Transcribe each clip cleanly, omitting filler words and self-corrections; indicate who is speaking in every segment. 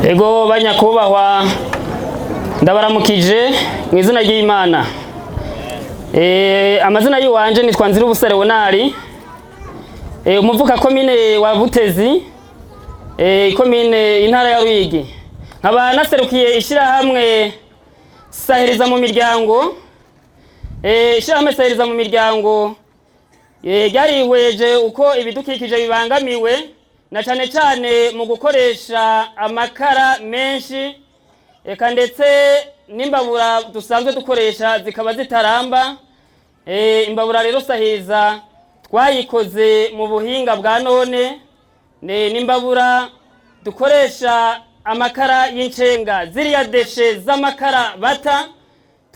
Speaker 1: Ego banyakubahwa ndabaramukije mu izina ry'Imana. Amazina y'uwanje nitwa Nzirubusa Leonari, umuvuka komine wa Butezi, komine intara ya Ruyigi. Nkaba naserukiye ishirahamwe Sahiriza mu miryango. Ishirahamwe Sahiriza mu miryango ryarihweje uko ibidukikije bibangamiwe na cane cane mu gukoresha amakara menshi, eka ndetse n'imbabura dusanzwe dukoresha zikaba zitaramba. Imbabura rero Sahiriza twayikoze mu buhinga bwa none, n'imbabura dukoresha amakara y'incenga, ziriya deshe z'amakara bata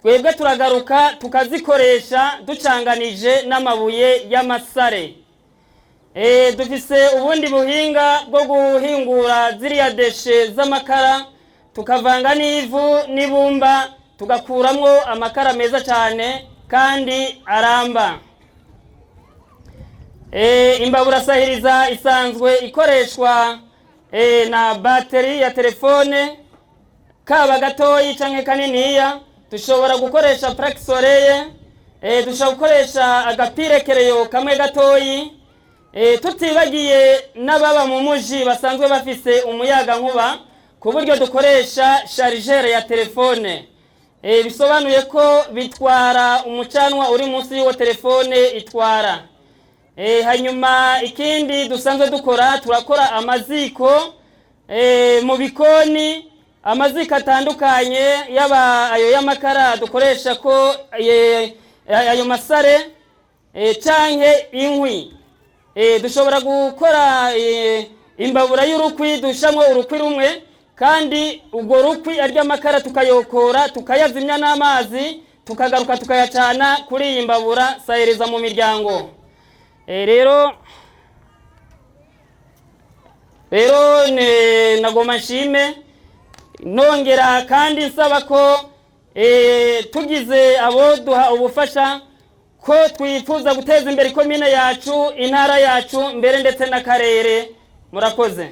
Speaker 1: twebwe turagaruka tukazikoresha ducanganije n'amabuye y'amasare. Dufise ubundi buhinga bwo guhingura ziriya deshe z'amakara tukavanga n'ivu n'ibumba tugakuramwo amakara meza cyane kandi aramba. Imbabura Sahiriza isanzwe ikoreshwa na bateri ya telefone, kaba gatoyi canke kaniniya. Dushobora gukoresha plaque solaire, dushobora gukoresha agapirekereyo kamwe gatoyi, tutibagiye n'ababa mu muji basanzwe bafise umuyaga nkuba ku buryo dukoresha chargeur ya telefone. Bisobanuye ko bitwara umucanwa uri munsi y'uwo telefone itwara. Hanyuma ikindi dusanzwe dukora, turakora amaziko mu bikoni, amaziko atandukanye yaba ayo y'amakara dukoresha ko ayo masare canke inkwi. Dushobora gukora imbabura y'urukwi dushamwo urukwi rumwe, kandi ubwo rukwi ary'amakara tukayokora tukayazimya n'amazi tukagaruka tukayacana kuri iyi mbabura Sahiriza mu miryango. Rero nagoma nshime nongera kandi nsaba ko tugize abo duha ubufasha ko twifuza guteza imbere komine yacu, intara yacu, mbere ndetse n'akarere. Murakoze.